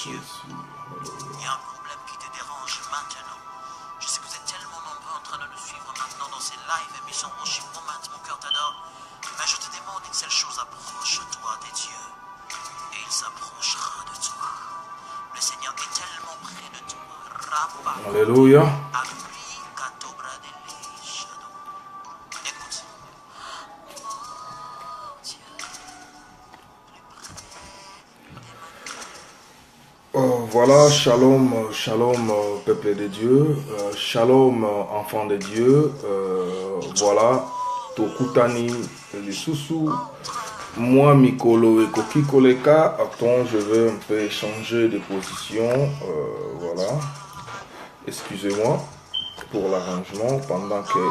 Dieu. Il y a un problème qui te dérange maintenant. Je sais que vous êtes tellement nombreux en train de nous suivre maintenant dans ces live émissions Worship Moment, mon cœur t'adore. Mais je te demande une seule chose, approche-toi des dieux. Et il s'approchera de toi. Le Seigneur est tellement près de toi. Alléluia. Écoute. Voilà, shalom, shalom, peuple de Dieu, shalom, enfant de Dieu, voilà, Tokutani, les sous moi, Mikolo et Koki Koleka, attends, je vais un peu changer de position, voilà, excusez-moi pour l'arrangement pendant que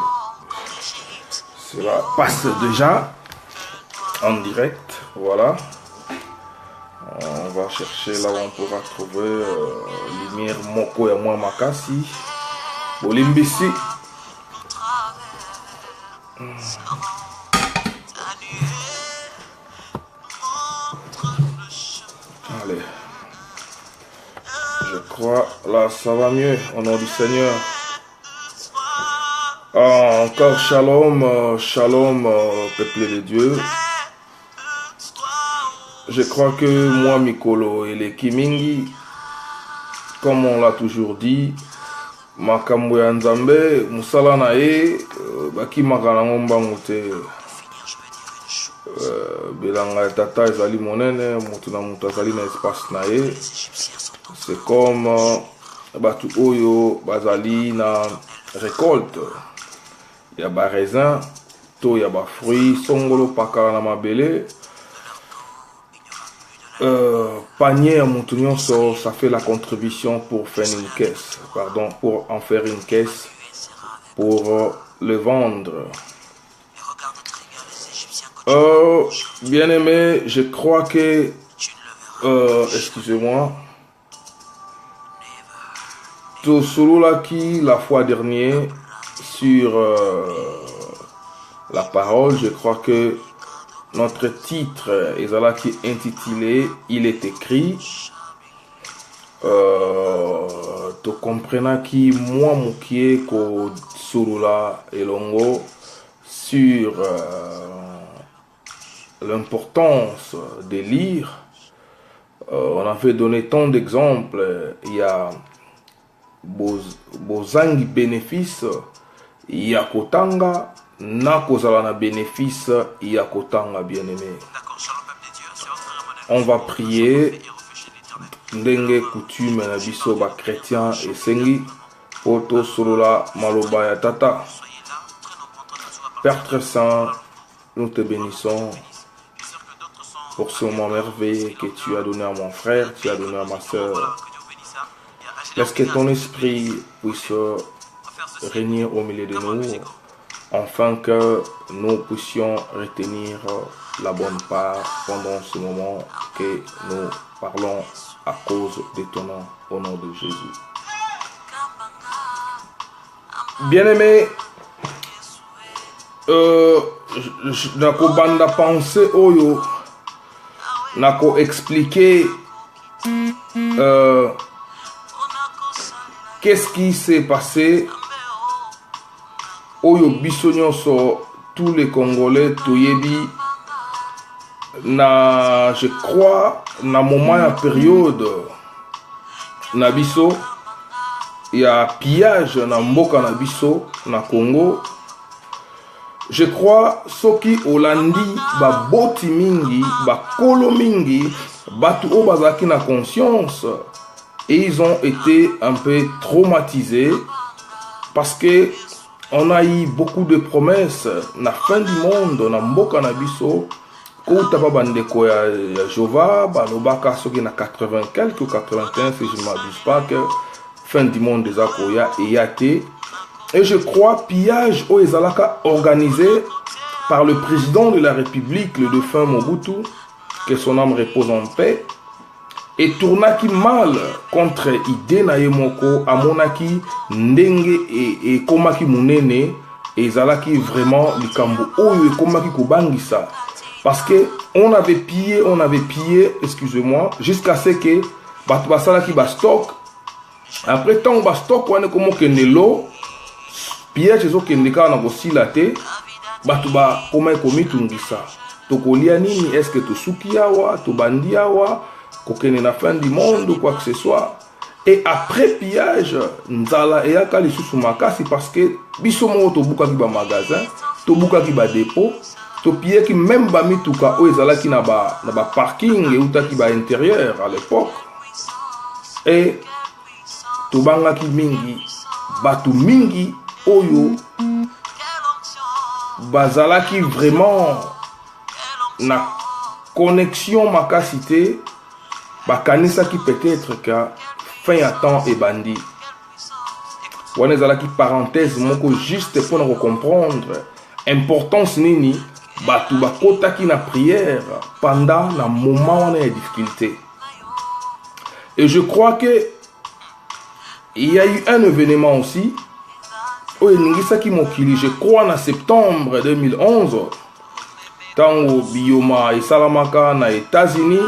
cela passe déjà en direct, voilà. On va chercher là où on pourra trouver lumière Moko et moi Makasi. Bolimbisi. Allez. Je crois là ça va mieux au nom du Seigneur. Encore shalom, shalom, peuple de Dieu. Je crois que moi, Mikolo et les Kimingi, comme on l'a toujours dit, Makambo ya Nzambe, Musala na ye, baki makana ngombango te. Belanga tata ezali monene, mutu na mutu azali na espace na ye. C'est comme batu oyo bazali na récolte. Ya ba raisin, to ya ba fruit, songolo pakala na mabele. Panier à Montignon, ça fait la contribution pour faire une caisse, pardon, pour en faire une caisse, pour le vendre. Bien aimé, je crois que, excusez-moi, tout celui-là qui, la fois dernière, sur la parole, je crois que notre titre est qui est intitulé il est écrit tu comprends qui moi moukié ko surula elongo sur l'importance de lire. On avait donné tant d'exemples. Il y a bozangi bénéfice, il y a kotanga na kozala na bénéfice ya kotanga, bien-aimé. On va prier ndenge coutume na biso ba chrétien et sengi poto solola maloba ya tata. Père très saint, nous te bénissons pour ce moment merveilleux que tu as donné à mon frère, tu as donné à ma soeur. Laisse que ton esprit puisse régner au milieu de nous, afin que nous puissions retenir la bonne part pendant ce moment que nous parlons à cause de ton nom, au nom de Jésus. Bien-aimé, nako banda pensée oyo, nako expliquer qu'est-ce qui s'est passé. Oyo biso nyonso tous les Congolais toyebi na, je crois, na moment ya période na biso ya pillage na mboka na biso na Congo. Je crois soki olandi ba boti mingi, ba kolo mingi, batu o bazaki na conscience, et ils ont été un peu traumatisés parce que on a eu beaucoup de promesses na fin du monde na mboka na biso kouta ba bandeko ya Jova balobaka soki na 80 quelque ou 81 si je ne m'abuse pas que fin du monde des akoya et yate. Et je crois pillage au ezalaka organisé par le président de la République, le défunt Mobutu, que son âme repose en paix, et tournaki mal contre idée na yemoko amonaki ndenge et komaki munene et ezalaki vraiment likambo oyo et komaki kobangisa parce que on avait pillé, excusez-moi, jusqu'à ce que bato basalaki ba stock après tant ba stock wana komo kende lo piège ezokende kaka na kosila te bato bakoma ekomitungisa tokolia nini, est-ce que tosuki awa tobandi awa kokende na fin du monde ou quoi que ce soit. Et après pillage nzala eyaka lisusu makasi parce que biso moko tobukaki ba magasin tobukaki ba dépôt topillaki même ba mituka oyo ezalaki na ba parking eutaki ba intérieur à l'époque et tobangaki mingi bato mingi oyo bazalaki vraiment na connexion makasi te bakanisaki peut-être que fin ya temps ebandi. Wana ezalaki parenthèse moko juste pour nous comprendre importance nini bato bakotaki na prière pendant la moment wana ya difficulté. Et je crois que il y a eu un événement aussi au Ningisaki Mokili, je crois en septembre 2011, tango Bioma et Salamaka na États-Unis,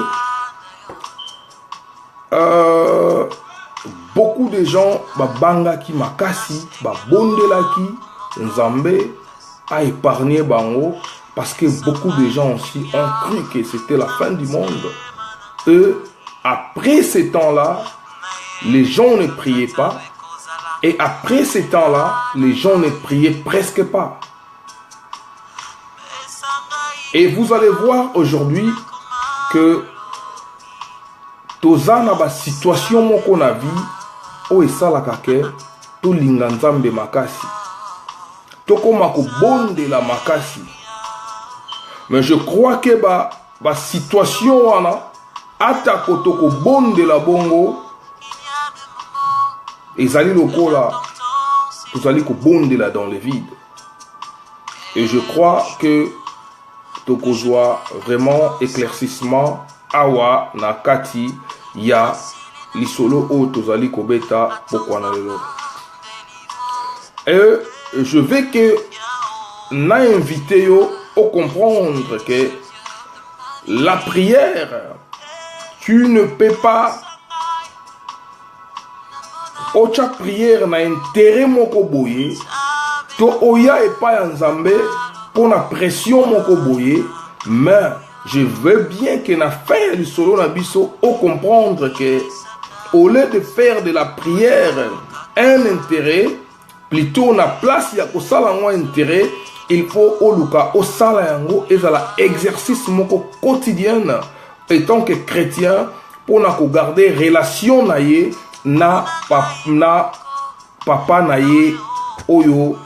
beaucoup de gens babangaki makasi, babondelaki, Nzambe a épargné bango parce que beaucoup de gens aussi ont cru que c'était la fin du monde. Eux, après ces temps-là, les gens ne priaient pas. Et après ces temps-là, les gens ne priaient presque pas. Et vous allez voir aujourd'hui que tozana ba situation moko na vie o esalaka ke to linga Nzambe makasi. Tokoma ko bonde la makasi. Mais je crois que ba situation wana ata ko toko bonde la bongo ezali lokola tozali ko bonde la dans le vide. Et je crois que tokozwa vraiment éclaircissement awa na kati ya lisolo o tozali ko beta pokwa na lelo. Et je vais que na invité yo au comprendre que la prière, tu ne peux pas ocha prière na intérêt moko boye to oya et pas Nzambe pour la pression moko boye, mais je veux bien que na fin du solo na biso au comprendre que au lieu de faire de la prière un intérêt, plutôt na place ya ko sala un intérêt, il faut oluka o sala yango ezala exercice moko quotidien étant que chrétien pour na ko garder relation na ye na papa na ye oyo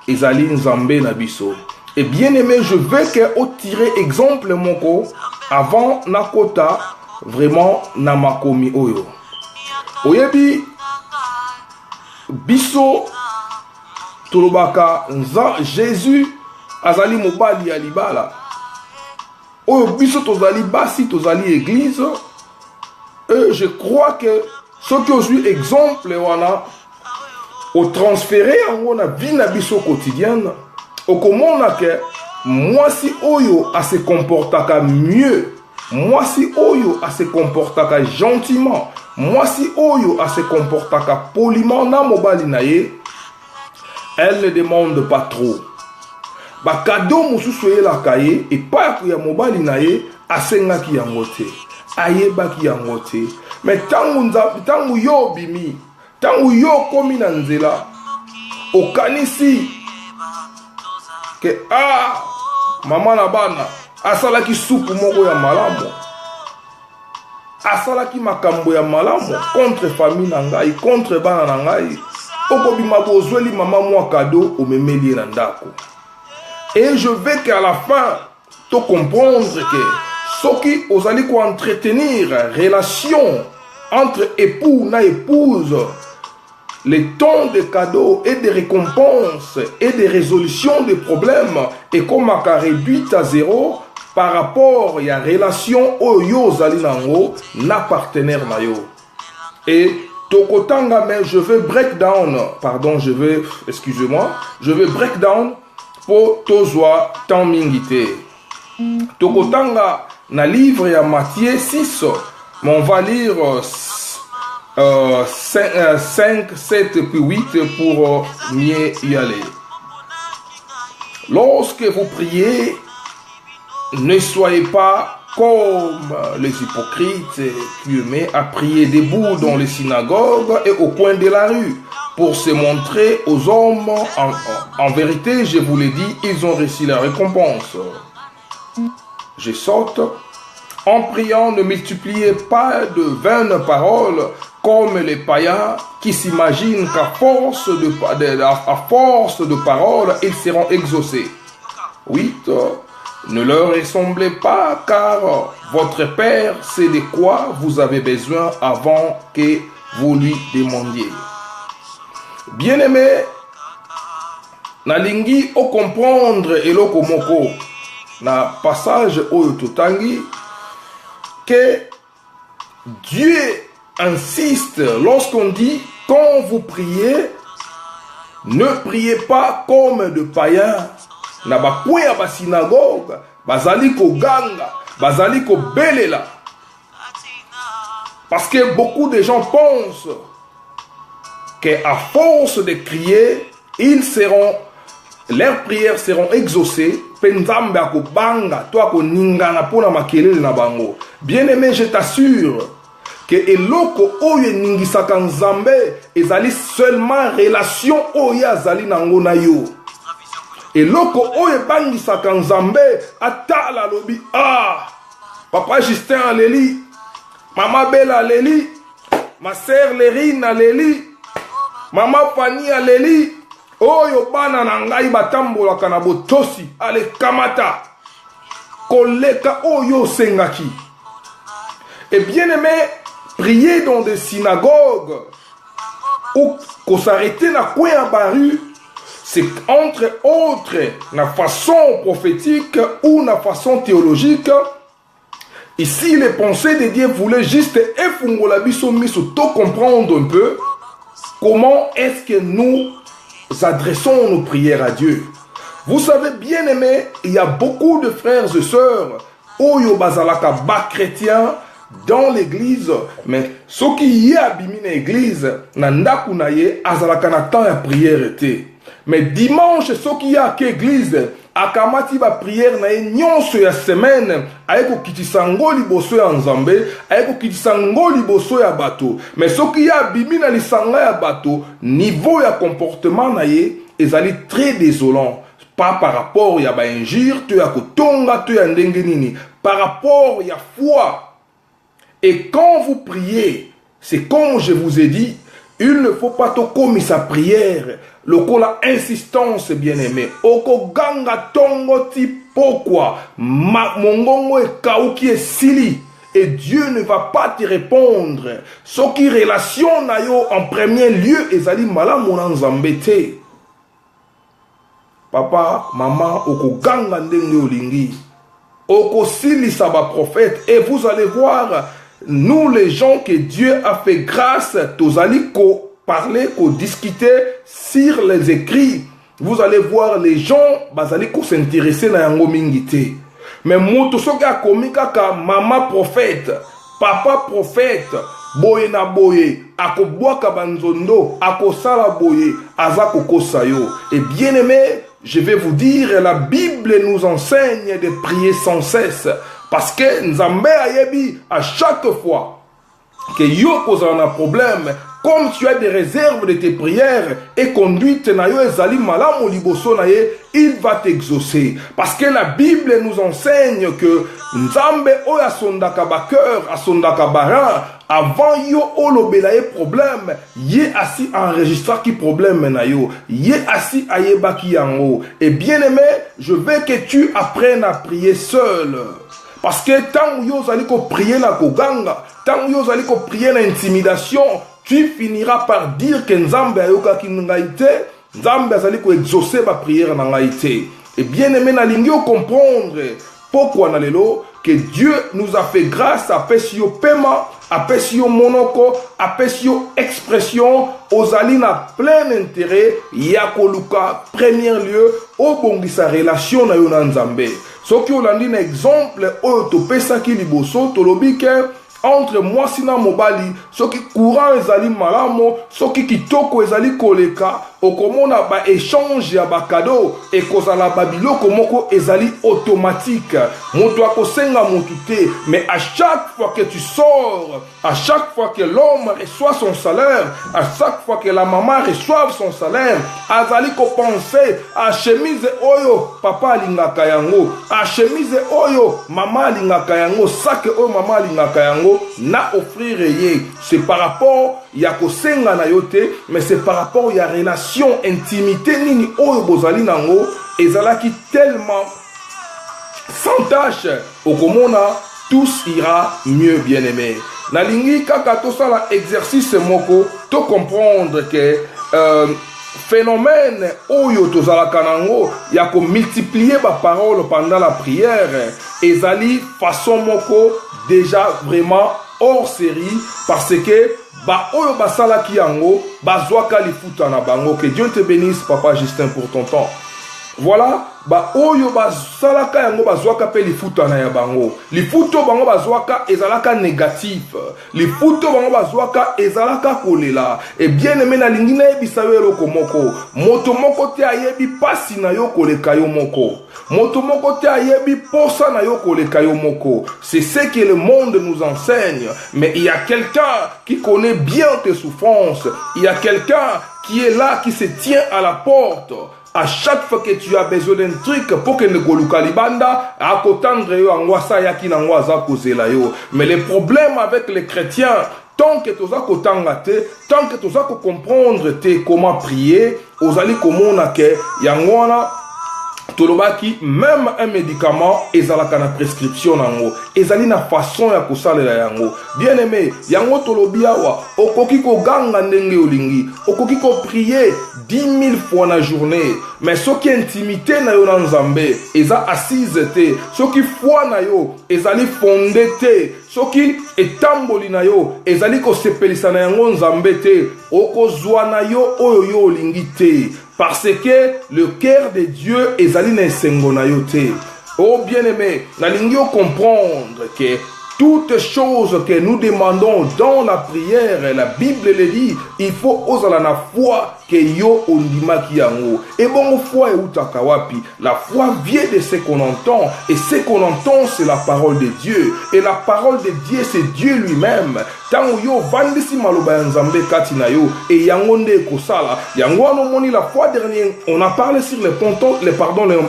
ezali Nzambe na biso. Et bien aimé, je veux que o tirer exemple moko avant na kota vraiment na makomi oyo. Oyebi biso tolobaka Jésus azali mobali ya libala. Oyo biso tozali basi tozali église. Et je crois que ce qui est eu exemple wana au transféré en na vie na biso quotidienne au komona que moi si oyo a se comportaka mieux, moi si oyo a se comportaka gentiment, moi si oyo a se comportaka poliment na mobali na ye, elle ne demande pas trop. Ba cadeau mususu la kaye et pas ya mobali na ye asengaki yango te, ayebaki yango te. Mais tangu yo bimi, tangu yo komi na nzela, okanisi que mama na bana asalaki supu moko ya malamu, asalaki makambo ya malamu contre famille na ngai, contre bana na ngai, okobima bozweli mama mwa cadeau omemeli na ndako. Et je veux qu'à la fin to comprendre que ce qui osali ko entretenir relation entre époux na épouse, les temps de cadeaux et de récompenses et de résolution des problèmes est comme à réduit à zéro par rapport à la relation oyo zali nango na partenaire na yo. Et tokotanga, mais je vais break down, pardon, je vais break down pour tozwa tant mingité. Tokotanga na livre ya Matthieu 6 Mais on va lire 5, 7 puis 8 pour mieux y aller. Lorsque vous priez, ne soyez pas comme les hypocrites qui aimaient à prier debout dans les synagogues et au coin de la rue pour se montrer aux hommes. En vérité, je vous l'ai dit, ils ont reçu la récompense. Je saute. En priant, ne multipliez pas de vaines paroles comme les païens qui s'imaginent qu'à force de paroles, ils seront exaucés. 8. Ne leur ressemblez pas, car votre Père sait de quoi vous avez besoin avant que vous lui demandiez. Bien-aimé, nalingi o comprendre eloko moko na passage oyo totangi que Dieu insiste lorsqu'on dit quand vous priez, ne priez pas comme de païens. Na bakweya ba synagogue, bazali ko ganga, bazali ko belela. Parce que beaucoup de gens pensent qu'à force de crier, leurs prières seront exaucées. Penzambe ako banga, toi ko ningana pona makelele na bango. Bien-aimé, je t'assure que eloko oyo ningisaka nzambe ezali seulement relation oyo azali nango na yo. Eloko oyo bangisaka nzambe atala lobi papa Justin aleli, mama Bella aleli, ma sœur Lérine aleli, mama Fanny aleli, oyo bana na ngai batambolaka na botosi ale kamata koleka oyo sengaki. Et bien aimé, prier dans des synagogues ou qu'on s'arrêtait na coin baru, c'est entre autres la façon prophétique ou la façon théologique. Ici, les pensées de Dieu voulaient juste effungola biso miso to comprendre un peu comment est-ce que nous adressons nos prières à Dieu. Vous savez, bien aimé, il y a beaucoup de frères et sœurs oyo bazalaka ba chrétiens dans l'église, mais ce qui y a abîmé l'église, nandaku na ye azalaka na temps ya prière était. Mais dimanche, ce qui y a que l'église, akamati ba prière na ye nyonso ya semaine, ayeko kitisango liboso ya nzambe, ayeko kitisango liboso ya bato. Mais ce qui y a abîmé na lisanga ya bato, niveau ya comportement na ye, ezali très désolant. Pas par rapport ya ba injure, to ya kotonga, to ya ndenge nini. Par rapport ya foi. Et quand vous priez, c'est comme je vous ai dit, il ne faut pas tout commis sa prière. Le coup la insistance, bien aimé. Oko ganga tongo ti pourquoi mongongo e kauki e sili. Et Dieu ne va pas te répondre. Ce qui relation na yo en premier lieu ezali malamu na nzambe te. Papa, maman, oko ganga ndenge olingi. Oko sili saba prophète. Et vous allez voir, nous les gens que Dieu a fait grâce, tozali ko parler, ko discuter sur les écrits. Vous allez voir les gens, bazali ko s'intéresser na yango mingite. Mais moto soka komika ka mama prophète, papa prophète, boye na boye, ako boaka banzondo, ako sala boye, azako kosayo. Et bien aimé, je vais vous dire, la Bible nous enseigne de prier sans cesse. Parce que Nzambe ayebi à chaque fois que yo cause un problème, comme tu as des réserves de tes prières et conduite na yo ezali malamu liboso na ye, il va t'exaucer. Parce que la Bible nous enseigne que Nzambe oya sondaka ba cœur, asondaka bara, avant yo olobela ye problème, ye assis enregistra qui problème na yo, ye assis ayeba ki yango. Et bien aimé, je veux que tu apprennes à prier seul. Parce que tant que vous allez prier na koganga, tant que vous allez prier na intimidation, tu finiras par dire que Nzambe ayoka ki ngaite, Nzambe azali ko exaucer ba prière na ngaite. Et bien aimé na lingio comprendre pourquoi na lelo que Dieu nous a fait grâce à pesio paiement, à pesio monoko, à pesio expression, aux ali na plein intérêt, yakoluka premier lieu au bongisa relation na yo na Nzambe. Ce qui on a dit un exemple, au topesa ki liboso, tolobi ke entre moi sina mobali soki courant ezali malamo soki kitoko ezali koleka okomona ba échange ya ba cadeau ekozala ba biloko moko ezali automatique moto akosenga motu te mais à chaque fois que tu sors à chaque fois que l'homme reçoit son salaire à chaque fois que la maman reçoit son salaire azali ko penser à chemise oyo papa alingaka yango à chemise oyo maman alingaka yango sac oyo maman alingaka yango na offrir ye c'est par rapport ya kosenga na yo te mais c'est par rapport ya relation intimité nini oyo bozali nango ezalaki tellement sans tâche okomona tous ira mieux bien aimé nalingi kaka tosala exercice moko to comprendre que phénomène oyo tozalaka nango ya ko multiplier ba parole pendant la prière ezali façon moko déjà vraiment hors série parce que ba oyo basalaki yango bazwaka lifuta na bango. Que Dieu te bénisse papa Justin pour ton temps. Voilà, ba oyo basalaka yango bazwaka pe lifuta na ya bango. Lifuto bango bazwaka ezalaka négatif. Lifuto bango bazwaka ezalaka kolela. Et bien aimé na lingi na yebisa yo eloko moko. Moto moko te ayebi pasi na yo koleka yo moko. Moto moko te ayebi posa na yo koleka yo moko. C'est ce que le monde nous enseigne. Mais il y a quelqu'un qui connaît bien tes souffrances. Il y a quelqu'un qui est là, qui se tient à la porte. À chaque fois que tu as besoin d'un truc pour que ne goluka libanda à kotandre yo angwasa yaki na ngwaza kozela yo. Mais le problème avec les chrétiens, tant que tu as kotanga te, tant que tu as comprendre te comment prier, ozali komona ke yangwana tolobaki même un médicament ezalaka na prescription nango ezali na façon ya kosalela yango. Bien aimé, yango tolobi awa okoki koganga ndenge olingi, okoki ko prier 10 000 fois na journée, mais soki intimité na yo na Nzambe eza assise te, soki foi na yo ezali fondé te, soki etamboli na yo ezali ko sepelisa na yango Nzambe te, okozwa na yo oyo yo olingi te. Parce que le cœur de Dieu est allé dans sengonayote. Oh bien-aimé, nalingi comprendre que toutes choses que nous demandons dans la prière, la Bible le dit, il faut oser la foi que yo ondima ki yango. Et bon, foi et utakawapi. La foi vient de ce qu'on entend. Et ce qu'on entend, c'est la parole de Dieu. Et la parole de Dieu, c'est Dieu lui-même. Tango yo vandisi maloba nzambe katina yo. Et yango nde kosala. Yango anomoni la fois dernière, on a parlé sur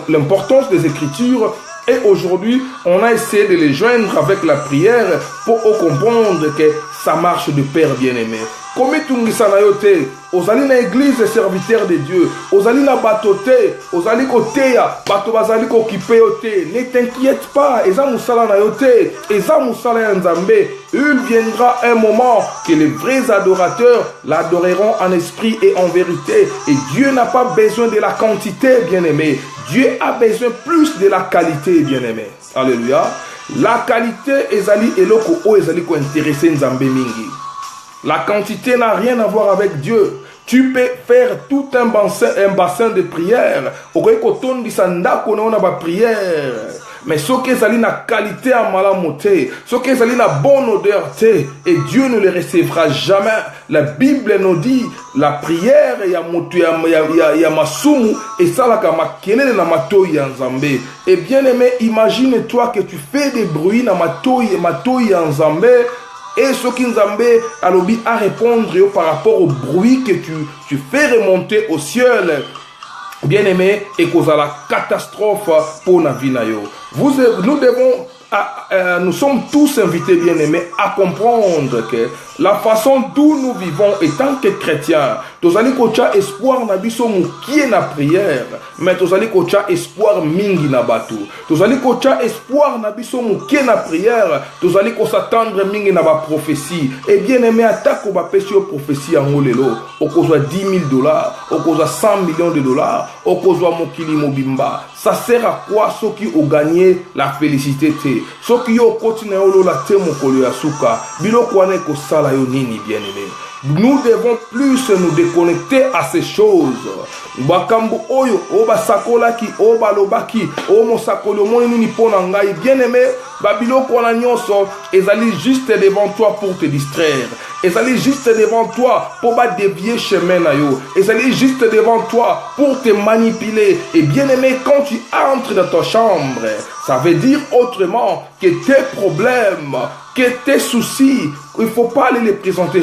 l'importance des Écritures. Et aujourd'hui, on a essayé de les joindre avec la prière pour comprendre que ça marche de pair bien-aimé. Comme tungisa na yote, ozali na église serviteur de Dieu, ozali na batote, ozali koteya, bato bazali ko kipe yote. Ne t'inquiète pas, eza musala na yote, eza musala ya Nzambe. Il viendra un moment que les vrais adorateurs l'adoreront en esprit et en vérité. Et Dieu n'a pas besoin de la quantité, bien-aimé. Dieu a besoin plus de la qualité, bien-aimé. Alléluia. La qualité ezali eloko o ezali ko intéresser Nzambe mingi. La quantité n'a rien à voir avec Dieu. Tu peux faire tout un bassin de prière. Mais ce qui est na qualité à malamoté, ce qui est na bonne odeur, et Dieu ne le recevra jamais. La Bible nous dit, la prière, ya masumu, et ça la kamakene na matoi yanzambe. Et bien aimé, imagine-toi que tu fais des bruits na matoi yanzambe. Et ce qui Nzambe alobi à répondre par rapport au bruit que tu fais remonter au ciel, bien aimé, et cause à la catastrophe pour la vie. Nous devons, nous sommes tous invités, bien aimés, à comprendre que la façon dont nous vivons en tant que chrétiens, nous allons kocha espoir na biso mukie na prière, mais nous allons kocha espoir mingi na batu. Nous allons kocha espoir na biso mukie na prière, nous allons s'attendre mingi na ba prophétie. Et bien aimé, attaque ba pesio prophétie en olelo, au cause $10 000, au cause $100 millions, au cause mokili mobimba. Ça sert à quoi ceux qui ont gagné la félicité? Ceux qui ont continué à la temo kolo ya suka, bilo kwane ko sala yo nini bien aimé. Nous devons plus nous déconnecter à ces choses. Bakambu oyo, oba sakolaki, oba lobaki, omo sakolo moni ni pona ngai. Bien-aimé, babiloko na nyonso, ezali juste devant toi pour te distraire. Ezali juste devant toi pour pas dévier chemin na yo. Ezali juste devant toi pour te manipuler. Et bien-aimé, quand tu entres dans ta chambre, ça veut dire autrement que tes problèmes, que tes soucis, il ne faut pas aller les présenter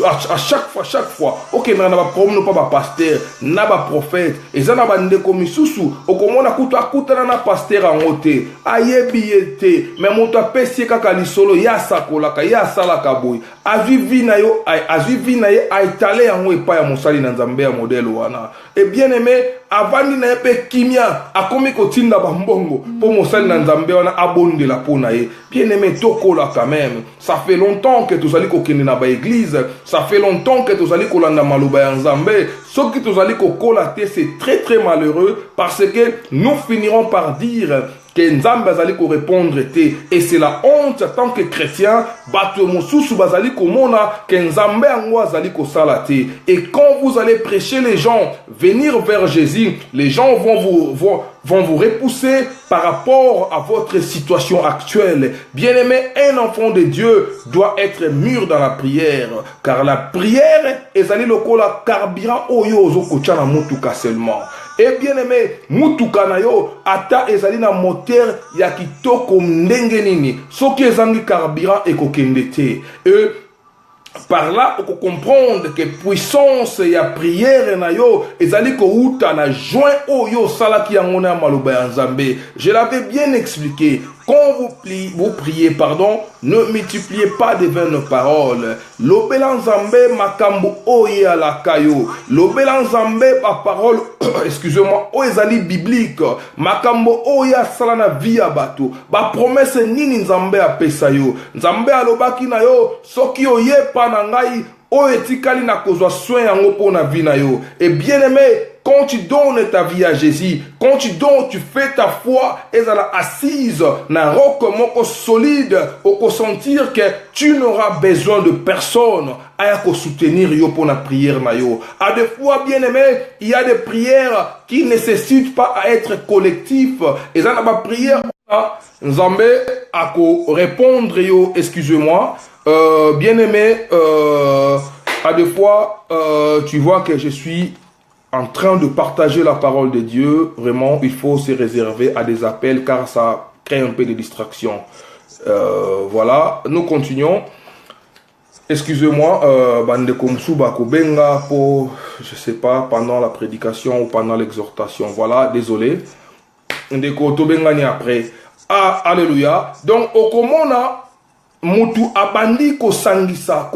à chaque fois, ok, n'a pas problème, pas pasteur, n'a pas prophète, et ça n'a pas de comme sous, au comment on a na pasteur en haute, aïe billet, mais mon tapé c'est kakali solo, ya sakolaka, ya salaka boy, avivi na yo, a étalé en haut et pas à mon sali dans Zambé à modèle wana. Et bien aimé, avant de n'a pas kimia, a comme kotinda bambongo, pour mon sali dans Zambé wana abonde la ponaye. Bien aimé, toko là quand même, ça fait longtemps que tu allez kokende na ba église. Ça fait longtemps que tu allez kolanda maluba en Zambé. Ce que tu allez kokolater, c'est très très malheureux parce que nous finirons par dire que Nzambe azali ko répondre et c'est la honte en tant que chrétien bato mosusu bazali komona que Nzambe ango azali ko salate. Et quand vous allez prêcher les gens venir vers Jésus, les gens vont vous repousser par rapport à votre situation actuelle. Bien-aimé, un enfant de Dieu doit être mûr dans la prière, car la prière est allée lokola carburant oyo ozokocha na mutuka seulement. Et bien aimé, mutuka na yo ata ezali na moteur ya kitoko ndenge nini, soki ezangi carburant ekokende te. Et par là, on peut comprendre que puissance et la prière na yo ezali ko uta na joint oyo salaki yangona maloba nzambe. Je l'avais bien expliqué. Quand vous priez, ne multipliez pas de vaines paroles. L'obélan nzambe makambo oye alakayo. L'obélan nzambe ma parole, excusez-moi, oezali biblique. Makambo oye asala na via bato. Ba promesse nini nzambe apesa yo. Nzambe alobaki na yo soki oye pa na ngai o etikali na kozwa soin yango po na vie na yo. Et bien aimé, quand tu donnes ta vie à Jésus, quand tu donnes, tu fais ta foi, et elle assise na roc moko solide, au sentir que tu n'auras besoin de personne à soutenir yo pour la prière na yo. À des fois, bien aimé, il y a des prières qui ne nécessitent pas à être collectifs. Et ça n'a pas prière. Nzambe a répondre yo, excusez-moi, bien aimé, à des fois, tu vois que je suis en train de partager la parole de Dieu. Vraiment, il faut se réserver à des appels car ça crée un peu de distraction. Voilà, nous continuons. Excusez-moi, bande komsu bakobenga pour, je sais pas, pendant la prédication ou pendant l'exhortation. Voilà, désolé. Ndeko tobenga ni après. Ah, alléluia. Donc, okomona mutu abandi kosangisa.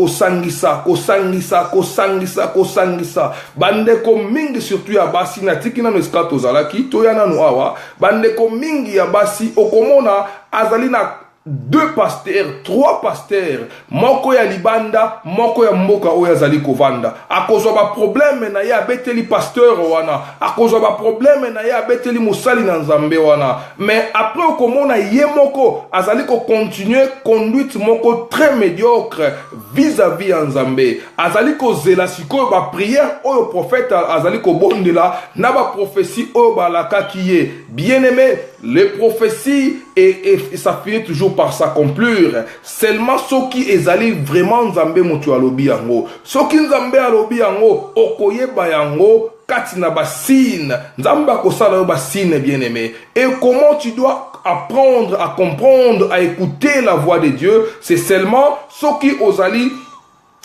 Bandeko mingi surtout ya basi na tikina no eskato zalaki toyana no awa. Bandeko mingi ya basi okomona azali na 2 pasteurs, 3 pasteurs, moko ya libanda, moko ya mboka oyo azali kovanda. Akozwa ba problème na ya beteli pasteur wana, akozwa ba problème na ya beteli musali na nzambe wana. Mais après okomona ye moko azali ko continuer conduite moko très médiocre vis-à-vis ya nzambe. Azali ko zela sikoyo ba prière oyo prophète azali ko bondela na ba prophétie oyo balaka kiye. Bien-aimé, les prophéties et ça finit toujours par s'accomplir. Seulement ceux qui ezali vraiment nzambe mutu alobi yango. Ceux qui nzambe alobi yango okoyeba yango katina basine. Nzambe akosala yo basine, bien-aimé. Et comment tu dois apprendre à comprendre, à écouter la voix de Dieu? C'est seulement ceux qui ozali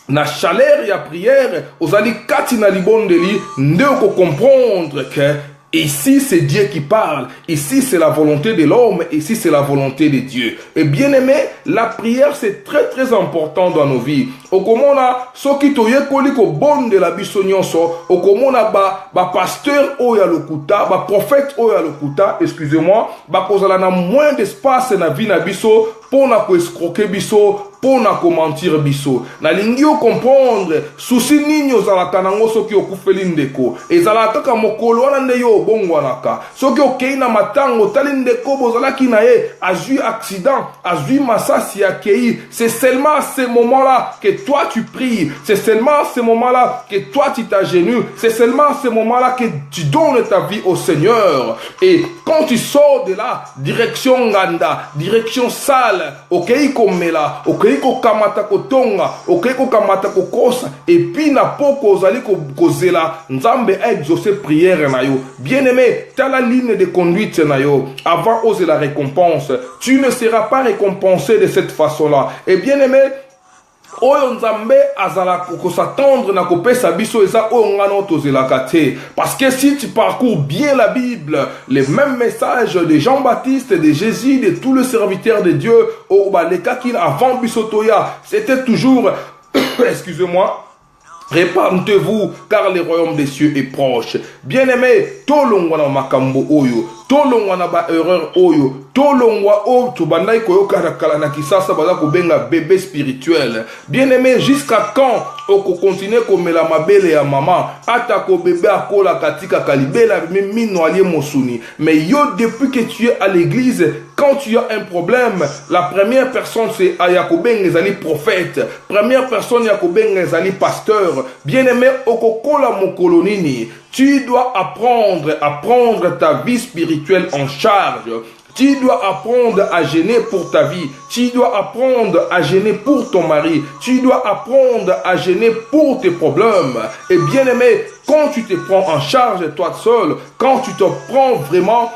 na chaleur ya prière, ozali katina libondeli, nde ko comprendre que ici, c'est Dieu qui parle. Ici, c'est la volonté de l'homme. Ici, c'est la volonté de Dieu. Et bien aimé, la prière, c'est très très important dans nos vies. Okomona, soki toye koliko bon de la bisonyonso, okomona ba pasteur oya lokuta, ba prophète oya lokuta, excusez-moi, ba kozala na moins d'espace na vie na biso, pona ko escroquer biso, pour na commentir biso. Na lingi o comprendre souci nini ozalaka nango soki okufeli ndeko. Ezalaka kaka mokolo wana nde yo obongwanaka. Soki okei na matango tali ndeko bozalaki na ye azui accident, azui masasi akei. C'est seulement à ce moment-là que toi tu pries. C'est seulement à ce moment-là que toi tu t'agenouilles. C'est seulement à ce moment-là que tu donnes ta vie au Seigneur. Et quand tu sors de là, direction Nganda, direction sale, okei komela, okei kokamata kotonga, okei kokamata kokosa, et puis na poko ozali kozela, nzambe a exaucé prière na yo. Bien-aimé, tu as la ligne de conduite na yo. Avant oser la récompense, tu ne seras pas récompensé de cette façon-là. Et bien-aimé, oyo nzambe azala s'attendre na kopesa biso eza oyo ngana tozelaka te. Parce que si tu parcours bien la Bible, les mêmes messages de Jean-Baptiste, de Jésus, de tous les serviteurs de Dieu, avant biso toya, c'était toujours excusez-moi, répandez-vous car le royaume des cieux est proche. Bien-aimé, tolongwa na makambo oyo, tolongwa na ba erreur oyo, tolongwa o tubandai koyoka na kala na kisasa baza kobenga bébé spirituel. Bien-aimé, jusqu'à quand oko continuer komela mabele ya maman ata ko bébé akola katika kalibela mino alie mosuni. Mais yo depuis que tu es à l'église, quand tu as un problème, la première personne c'est Ayakobeng ezali prophète, première personne Yakobeng ezali pasteur. Bien-aimé, okokola mokolonini, tu dois apprendre ta vie spirituelle en charge. Tu dois apprendre à gêner pour ta vie. Tu dois apprendre à gêner pour ton mari. Tu dois apprendre à gêner pour tes problèmes. Et bien aimé, quand tu te prends en charge toi seul, quand tu te prends vraiment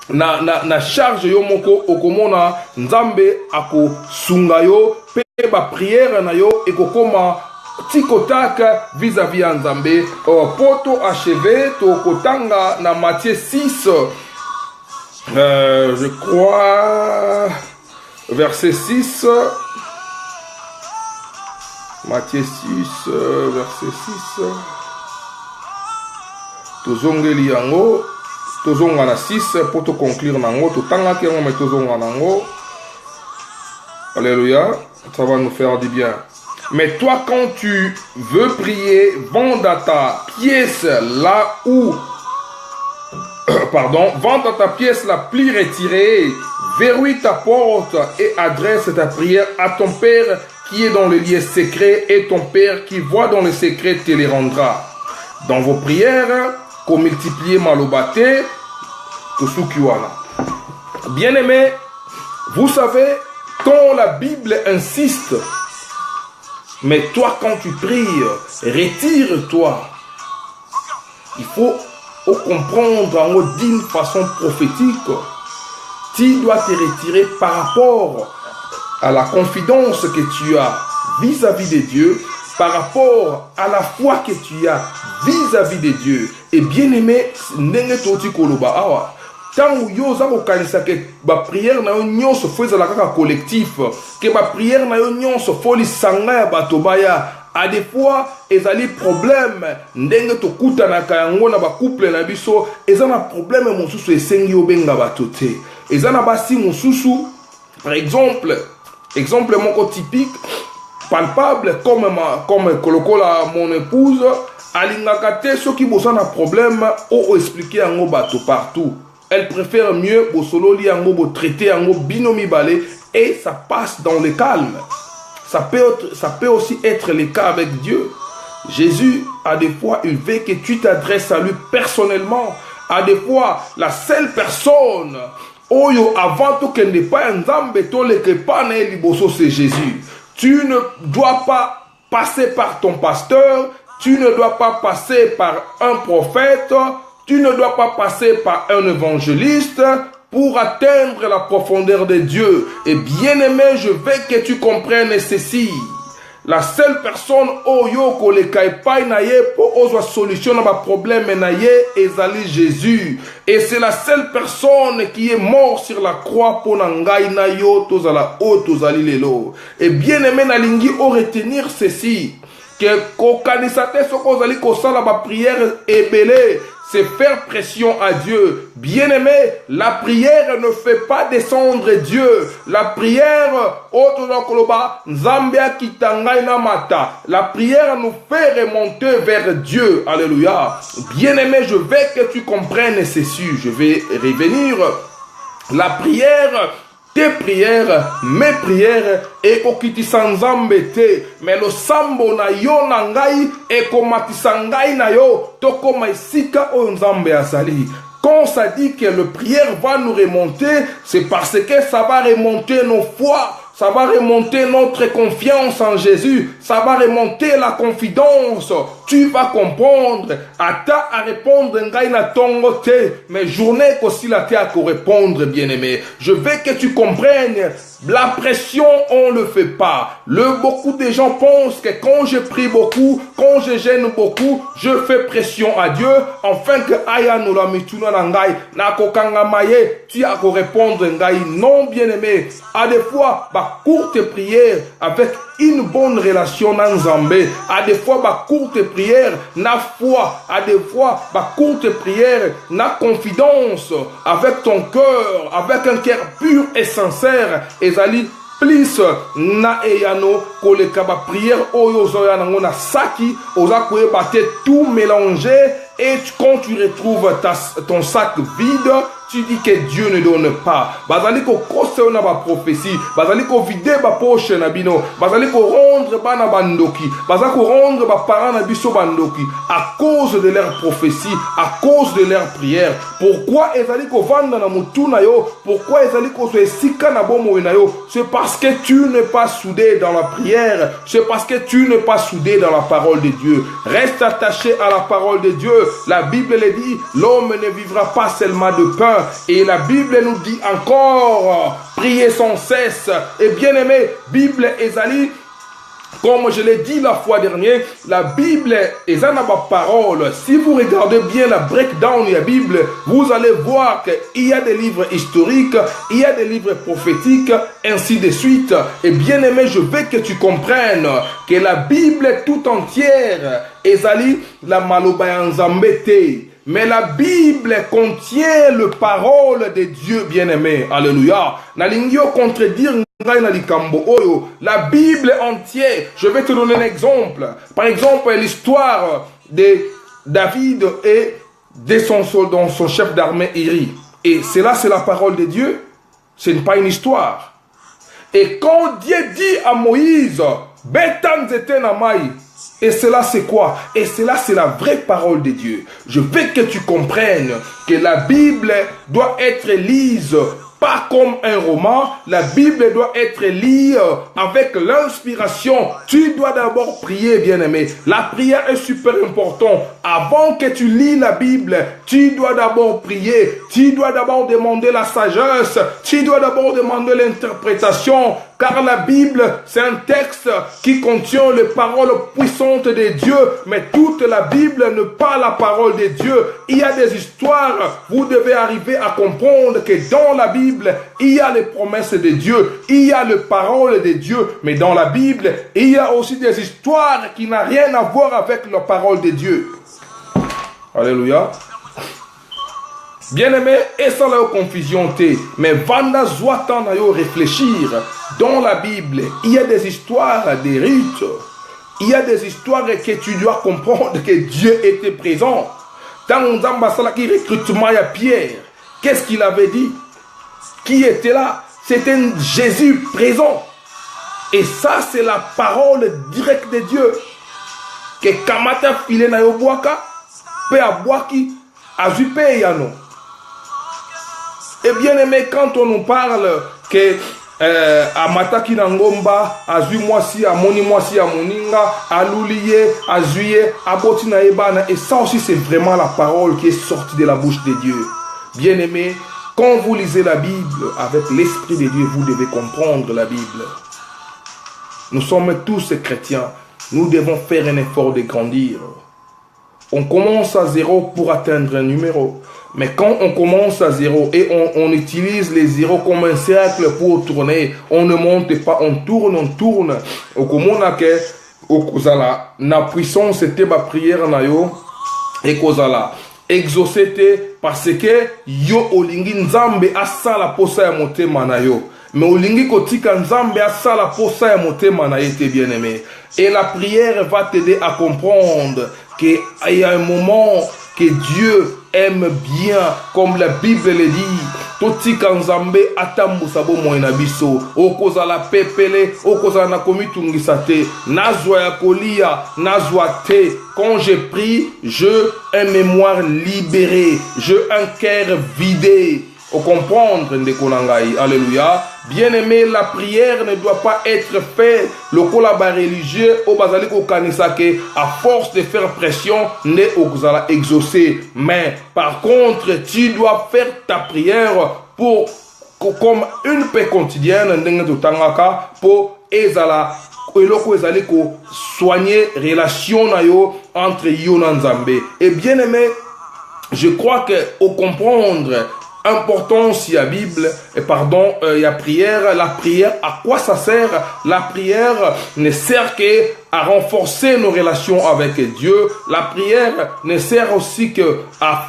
na charge yo moko okomona nzambe ako sungayo pe ba prière na yo ekokoma tikotaka vis-à-vis à nzambe. Poto achevé to kotanga na Matthieu 6. Je crois, verset 6, Matthieu 6, verset 6, tozongeli yango, tozonga na 6, pour te conclure nango, totanga ki yango, mais tozonga nango, alléluia, ça va nous faire du bien. Mais toi, quand tu veux prier, vends ta pièce là où vends ta pièce la plus retirée, verrouille ta porte et adresse ta prière à ton Père qui est dans le lieu secret, et ton Père qui voit dans le secret te les rendra. Dans vos prières, qu'on multiplie malobate, tout sukiwana. Bien-aimé, vous savez, quand la Bible insiste, mais toi quand tu pries, retire-toi. Il faut comprendre d'une façon prophétique. Tu dois te retirer par rapport à la confidence que tu as vis-à-vis de Dieu, par rapport à la foi que tu as vis-à-vis de Dieu. Et bien aimé, ndenge toti koloba awa, tangu yo za kokanisa ke ba prière na yo nyonso fo ezala kaka collectif, ke ba prière na yo nyonso fo lisanga ya bato baya. À des fois, ezali problème ndenge to kutanaka yango na ba couple na biso, ezana problème mosusu esengi obenga bato te. Ezana basi mosusu, par exemple moko typique, palpable comme kolokola mon épouse, alingaka te soki bosana problème o expliquer yango bato partout. Elle préfère mieux bosolo li yango bo traiter yango binomi balé, et ça passe dans le calme. Ça peut aussi être le cas avec Dieu. Jésus, à des fois, il veut que tu t'adresses à lui personnellement. À des fois, la seule personne, oyo avant tout qu'elle n'est pas un nzambe, c'est Jésus. Tu ne dois pas passer par ton pasteur, tu ne dois pas passer par un prophète, tu ne dois pas passer par un évangéliste, pour atteindre la profondeur de Dieu. Et bien aimé, je veux que tu comprennes ceci. La seule personne oyoko le kaipai na ye pour ozo solution à ma problème na ye ezali Jésus. Et c'est la seule personne qui est mort sur la croix pour nangai na yo tozala o tozali lelo. Et bien aimé na lingi o retenir ceci, que kokanisate soko zali ko sala ba prière ebele. c'est faire pression à Dieu. Bien-aimé, la prière ne fait pas descendre Dieu. La prière, la prière nous fait remonter vers Dieu. Alléluia. Bien-aimé, je veux que tu comprennes ceci. Je vais revenir. La prière, tes prières, mes prières, et kokiti sanzambete, mais le sambo na yo nangai, et komatisangai na yo, toko maisika o nzambe asali. Quand ça dit que la prière va nous remonter, c'est parce que ça va remonter nos foi. Ça va remonter notre confiance en Jésus. Ça va remonter la confidence. Tu vas comprendre. Ata à répondre ngaina tongote. Mais journée qu'aussi la terre à répondre, bien-aimé. Je veux que tu comprennes. La pression, on ne le fait pas. Beaucoup de gens pensent que quand je prie beaucoup, quand je gêne beaucoup, je fais pression à Dieu, afin que aya nous la mituna nangai, na kokanga maye, tu as qu'à répondre ngai. Non, bien-aimé. À des fois, courte prière avec une bonne relation dans Zambé. À des fois, courte prière, na foi. À des fois, courte prière, na confidence avec ton cœur, avec un cœur pur et sincère. Ezali plus na eyano koleka ba prière oyo zoya nango na saki oza koyeba te tout mélanger et quand tu retrouves ton sac vide, tu dis que Dieu ne donne pas. Bazali ko kose na ba prophétie, bazali ko vider ba poche na bino, bazali ko rendre ba na bandoki, bazali ko rendre ba parents na biso bandoki à cause de leur prophétie, à cause de leur prière. Pourquoi ezali ko vanda na mutu na yo? Pourquoi ezali ko so esika na bomo na yo? C'est parce que tu n'es pas soudé dans la prière, c'est parce que tu n'es pas soudé dans la parole de Dieu. Reste attaché à la parole de Dieu. La Bible le dit, l'homme ne vivra pas seulement de pain. Et la Bible nous dit encore, priez sans cesse. Et bien aimé, Bible ezali, comme je l'ai dit la fois dernière, la Bible est une parole. Si vous regardez bien la breakdown de la Bible, vous allez voir qu'il y a des livres historiques, il y a des livres prophétiques, ainsi de suite. Et bien aimé, je veux que tu comprennes que la Bible tout entière, ezali la maloba nzambete. Mais la Bible contient les paroles de Dieu bien-aimé. Alléluia. Nalingio contredire la Bible entière. Je vais te donner un exemple. Par exemple, l'histoire de David et de son soldat, son chef d'armée Iri. Et cela, c'est la parole de Dieu. Ce n'est pas une histoire. Et quand Dieu dit à Moïse, Betan zetenamai, et cela c'est quoi? Et cela c'est la vraie parole de Dieu. Je veux que tu comprennes que la Bible doit être lise pas comme un roman. La Bible doit être lue avec l'inspiration. Tu dois d'abord prier, bien-aimé. La prière est super importante. Avant que tu lis la Bible, tu dois d'abord prier. Tu dois d'abord demander la sagesse. Tu dois d'abord demander l'interprétation. Car la Bible, c'est un texte qui contient les paroles puissantes de Dieu. Mais toute la Bible n'est pas la parole de Dieu. Il y a des histoires. Vous devez arriver à comprendre que dans la Bible, il y a les promesses de Dieu. Il y a les paroles de Dieu. Mais dans la Bible, il y a aussi des histoires qui n'ont rien à voir avec la parole de Dieu. Alléluia. Bien-aimé, et ça la confusion t'est. Mais vanda zoatan na yo réfléchir. Dans la Bible, il y a des histoires, des rites. Il y a des histoires que tu dois comprendre que Dieu était présent. Dans Nzamba-Salaki recrutement à Pierre, qu'est-ce qu'il avait dit? Qui était là? C'était Jésus présent. Et ça, c'est la parole directe de Dieu. Que Kamata file na yo boaka, pe aboaki, azupe yano. Et bien aimé, quand on nous parle que Amataki Nangomba, Azu Mwasi, Amoni Mwasi, Amoninga, Alouliye, Azuye, Aboti Naebana, et ça aussi c'est vraiment la parole qui est sortie de la bouche de Dieu. Bien aimé, quand vous lisez la Bible avec l'Esprit de Dieu, vous devez comprendre la Bible. Nous sommes tous chrétiens, nous devons faire un effort de grandir. On commence à zéro pour atteindre un numéro. Mais quand on commence à zéro et on utilise les zéros comme un cercle pour tourner, on ne monte pas, on tourne. Au komona ke au kozala na puissance c'était ma prière na yo et kozala exaucé te parce que yo olingi nzambe asala posa ya motema na yo. Mais olingi kotika nzambe asala posa ya motema na ye te bien-aimé. Et la prière va t'aider à comprendre qu'il y a un moment que Dieu aime bien, comme la Bible le dit. Totika nzambe atambusa bomoi na biso. Okozala pepele, okozala na komitungisa te. Nazwa ya kolia, nazwa te. Quand je prie, je un mémoire libéré, je un cœur vidé. Au comprendre, Ndekonangai, alléluia. Bien-aimé, la prière ne doit pas être faite le colaba religieux au basalik au kanisake à force de faire pression ne okuzala exaucer. Mais par contre, tu dois faire ta prière pour comme une paix quotidienne pour ezala eloko ezali ko soigner relation na yo entre yo na Nzambe. Et bien-aimé, je crois que au comprendre importance il y a Bible et pardon il y a prière. La prière, à quoi ça sert? La prière ne sert que à renforcer nos relations avec Dieu. La prière ne sert aussi que à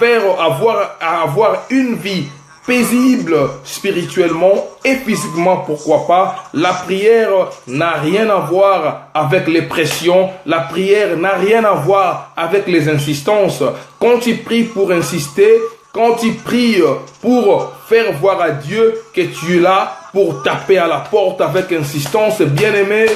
avoir une vie paisible spirituellement et physiquement, pourquoi pas. La prière n'a rien à voir avec les pressions. La prière n'a rien à voir avec les insistances. Quand tu pries pour insister, quand tu pries pour faire voir à Dieu que tu es là, pour taper à la porte avec insistance, bien-aimé,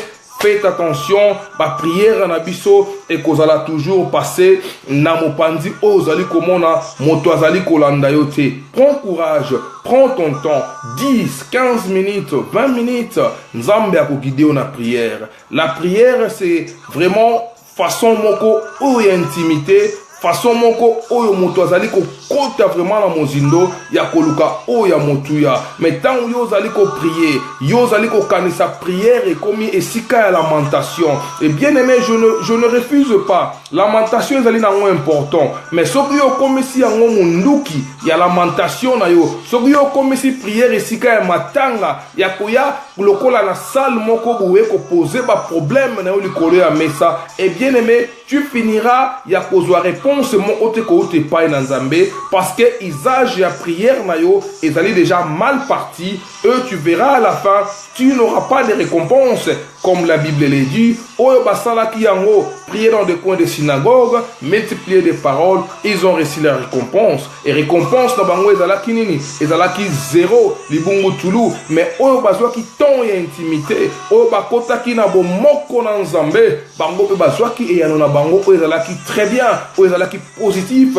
faites attention, ma prière na biso et kozala toujours passer na mopandi ozali komona moto azali kolanda yo te. Prends courage, prends ton temps, 10, 15 minutes, 20 minutes, nzambe akoguide na prière. La prière c'est vraiment façon moko ou intimité, façon moko oyo moto azali ko kota vraiment na mozindo ya koluka oya motuya. Mais tant yo azali ko prier, yo azali ko kanisa prière et comme esika ya lamentation. Et bien aimé, je ne refuse pas. Lamentation ezali na ngo important. Mais soki yo komisi yango munduki ya lamentation na yo, soki yo komisi prière esika ya matanga ya koya lokola na salle moko boye ko poser ba problème na yo likolo ya mesa. Et bien aimé, tu finiras ya kozwa réponse mon ote ko te pai na Nzambe parce que usage ya prière na yo ezali déjà mal parti. Tu verras à la fin, tu n'auras pas de récompense comme la Bible le dit. Oyo basalaki yango prier dans des coins de synagogue, multiplier des paroles, ils ont reçu la récompense. Et récompense na bango ezalaki nini? Ezalaki zéro libungu tulu. Mais oyo bazwaki ton ya intimité, oyo bakotaki na bomoko na Nzambe, bango pe bazwaki eyano na bango oyo ezalaki très bien, oyo ezalaki positif.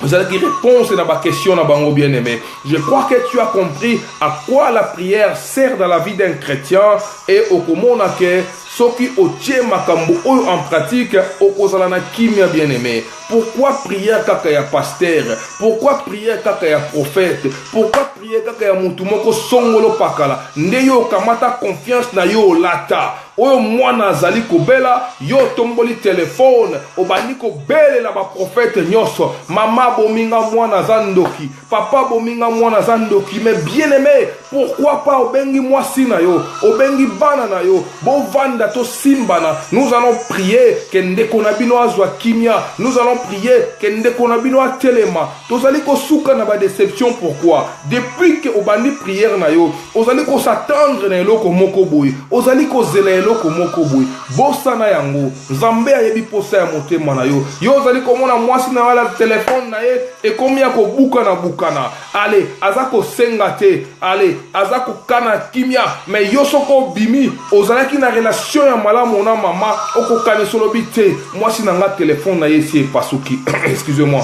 Vous allez dire réponse à ma question, bien-aimé. Je crois que tu as compris à quoi la prière sert dans la vie d'un chrétien et au comment que ce qui obtient makambo en pratique au kozalana kimia bien-aimé. Pourquoi prier kaka ya pasteur? Pourquoi prier kaka ya prophète? Pourquoi prier kaka ya mutu moko songolo pakala? Ndeyo kamata confiance na yo lata. Oyo mwana azali kobela, yo tomboli telefone, obani kobele la ba prophète nyoso. Mama bominga mwana zandoki, papa bominga mwana zandoki. Mais bien-aimé, pourquoi pas obengi mwasi na yo, obengi bana na yo, bo vanda to simbana. Nous allons prier que ndeko na bino azwa kimia. Nous allons prier que ndeko na bino atelema. Tozali ko suka na ba déception. Pourquoi? Depuis que obani prière na yo, ozali ko s'attendre na eloko moko boy, ozali ko zela eloko moko boy. Bosa na yango, Nzambe ayebi posa ya motema na yo. Yo ozali ko mona mwasi na wala téléphone na ye et komia ko bukana bukana. Allez, azako sengate, allez, azako kana kimia. Mais yo soko bimi, ozalaki na relation ya malamu na mama, oko kane solo bite, mwasi na nga téléphone na ye si pasuki. Excusez-moi.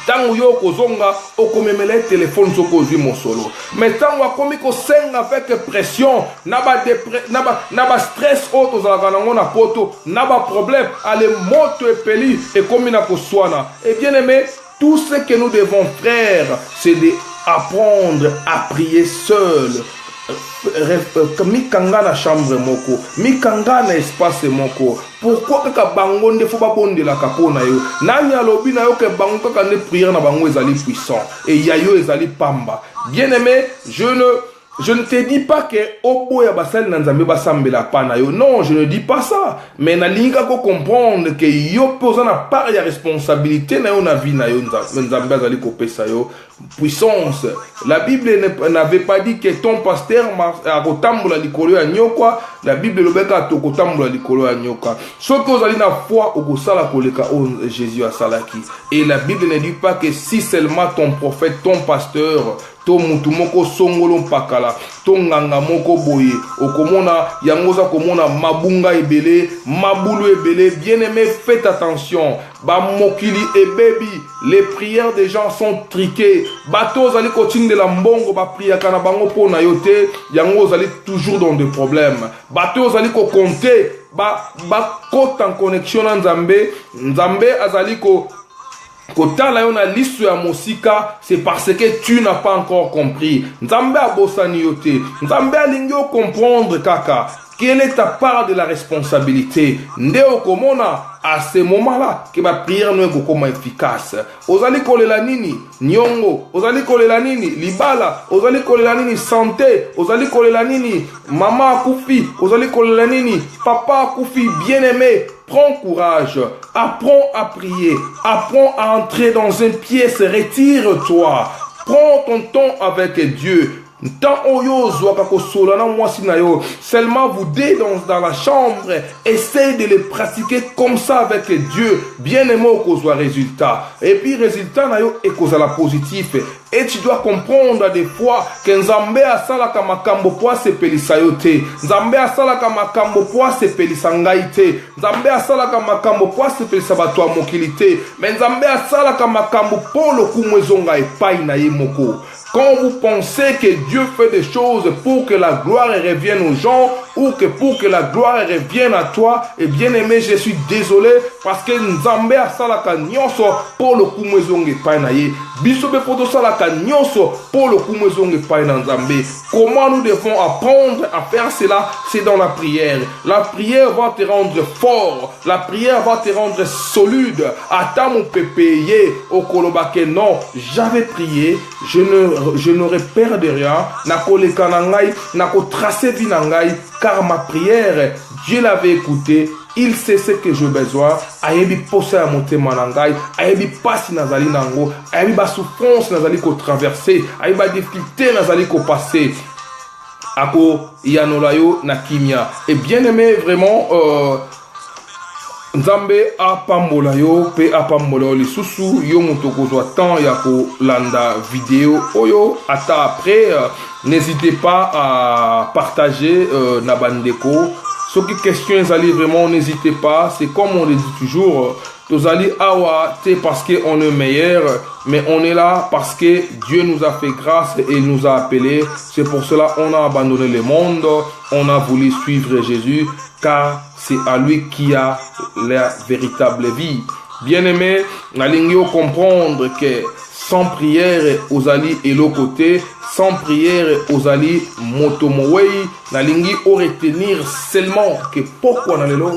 Tango yo kozonga okomemele téléphone soko ozwi mosolo. Mais tango akomi ko senga avec pression, naba stress auto zalaka nango na poto, naba problème, ale moto epeli et komi na koswana. Et bien aimé, tout ce que nous devons faire, c'est d'apprendre à prier seul. Mikanga na chambre moko, mikanga na espace moko. Pourquoi kaka bango nde fo ba bonde la kapona yo? Nani alobi na yo ke bango kaka ne prière na bango ezali puissant et ya yo ezali pamba. Bien aimé, je ne Je ne te dis pas que Oboya Basal Nanzambe Basambela Panayo. Non, je ne dis pas ça. Mais na linga ko comprendre que yo posa na part ya responsabilité na yo na vie na yo Nzambe azali ko pesa yo puissance. La Bible n'avait pas dit que ton pasteur a kotambola likolo ya nyoka. La Bible lobeka to kotambola likolo ya nyoka. Soki ozali na foi okosala koleka o Jésus asalaki. Et la Bible ne dit pas que si seulement ton prophète, ton pasteur, to mutu moko songolo mpakala to nganga moko boye okomona yangoza komona mabunga ebele mabulu ebele. Bien aimé, faites attention. Ba mokili ebebi, les prières des gens sont triquées. Bato zali coaching de la mbongo ba priya kana bango pona yote yango zali toujours dans des problèmes. Bato zali ko compter ba kote en connexion na Nzambe azali ko kotala yo na listo ya mosika, c'est parce que tu n'as pas encore compris. Nzambe abosani yote. Nzambe alingi o comprendre kaka. Quelle est ta part de la responsabilité? Ndeo komona à ce moment-là que ma prière ne est pas efficace. Ozali kolela nini nyongo, ozali kolela nini libala, ozali kolela nini santé, ozali kolela nini maman akufi, ozali kolela nini papa akufi. Bien-aimé, prends courage, apprends à prier, apprends à entrer dans une pièce, retire-toi, prends ton temps avec Dieu. Seulement vous deux dans la chambre, essayez de les pratiquer comme ça avec Dieu. Bien aimé au soit résultat. Et puis résultat est cause à la positif. Et tu dois comprendre des fois que Nzambe asala kamakambo poa se pelisayote. Nzambe asala kamakambo poa se pelisangaite. Nzambe asala kamakambo poa se pelisabatwa mokilite. Mais Nzambe asala kamakambo polo kumwezonga epai na yemoko. Quand vous pensez que Dieu fait des choses pour que la gloire revienne aux gens ou que pour que la gloire revienne à toi, et bien aimé, je suis désolé parce que Nzambe asalaka nyonso pour le kumwezonga epai na ye. Bisobe poto salaka nyonso pour le kumwezonga epai na Nzambe. Comment nous devons apprendre à faire cela? C'est dans la prière. La prière va te rendre fort. La prière va te rendre solide. Ata mon pépéye au kolobake non, j'avais prié, je n'aurais peur de rien. Nako lekanangai, nako tracé vinangai, car ma prière, Dieu l'avait écouté. Il sait ce que j'ai besoin. Ayebi posa ya motema nangai, ayebi pasi nazali nango, ayebi ba souffrance nazali ko traverser, ayebi ba difficulté nazali ko passer. Ako yanolayo na kimia. Et bien aimé, vraiment Nzambe apambola yo pe apambola yo lisusu yo moto kozwa temps ya ko landa vidéo oyo ata après n'hésitez pas à partager na bandeko. Ce qui question ezali vraiment n'hésitez pas, c'est comme on le dit toujours, tozali awa te parce que on est meilleur, mais on est là parce que Dieu nous a fait grâce et il nous a appelés. C'est pour cela on a abandonné le monde, on a voulu suivre Jésus car c'est à lui qui a la véritable vie. Bien-aimé, nalingi o comprendre que sans prière aux alliés et l'autre côté, sans prière aux alliés motomowei, nalingi o retenir seulement que pourquoi on est là.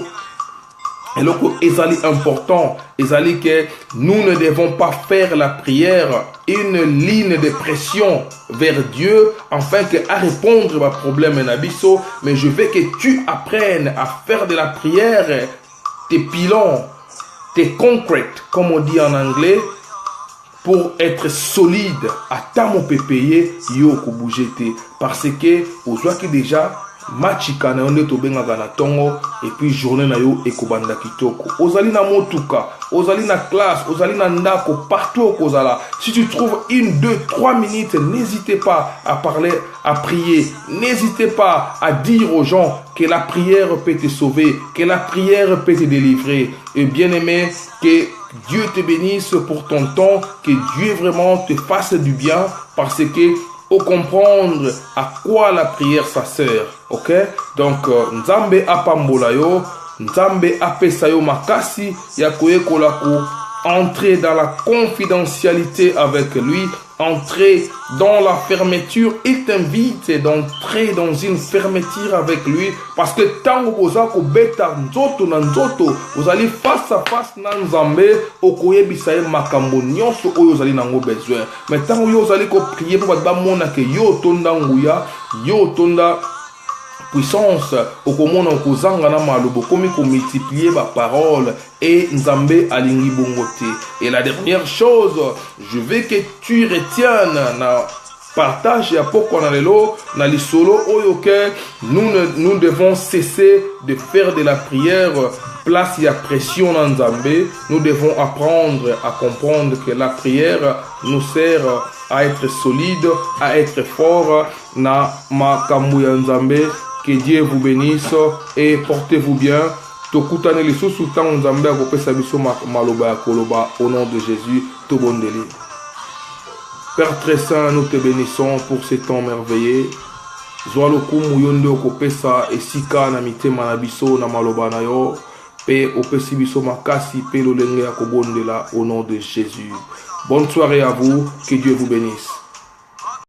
Et le coup est important, est que nous ne devons pas faire la prière une ligne de pression vers Dieu afin que à répondre à problème nabiso, mais je veux que tu apprennes à faire de la prière tes pilons, tes concrete, comme on dit en anglais, pour être solide. À ta mon pépé, yo ko bougete parce que aux joies qui déjà machika na onde to benga na tongo et puis journée na yo ekobanda kitoko. Ozali na motuka, ozali na classe, ozali na ndako, partout kozala. Si tu trouves 1, 2, 3 minutes, n'hésitez pas à parler, à prier. N'hésitez pas à dire aux gens que la prière peut te sauver, que la prière peut te délivrer. Et bien aimé, que Dieu te bénisse pour ton temps, que Dieu vraiment te fasse du bien parce que au comprendre à quoi la prière ça sert, ok? Donc Nzambe apambola yo, Nzambe apesa yo makasi ya koyekola ko entrer dans la confidentialité avec lui entrer dans la fermeture, il t'invite d'entrer dans une fermeture avec lui, parce que tant que vous allez face à face na Nzambe, okoyebisa ye makambo nyonso oyo ozali nango besoin. Mais tant que vous allez prier pour ba mona ke yo tonda nguya, yo tonda puissance, okomona okozanga na malobo komi ko multiplier ba parole et Nzambe alingi bongote. Et la dernière chose, je veux que tu retiennes na partage ya poko na lelo na lisolo oyo ke nous devons cesser de faire de la prière place ya pression na Nzambe. Nous devons apprendre à comprendre que la prière nous sert à être solide, à être fort na makambo ya Nzambe. Que Dieu vous bénisse et portez-vous bien. Tokutane lisusu tango Nzambe akopesa biso maloba ya koloba au nom de Jésus. Tobondeli. Père très saint, nous te bénissons pour ces temps merveilleux. Zwa lokumu yonde okopesa esika na mitema na biso na maloba na yo. Pe opesi biso makasi pe lolenge ya kobondela au nom de Jésus. Bonne soirée à vous. Que Dieu vous bénisse.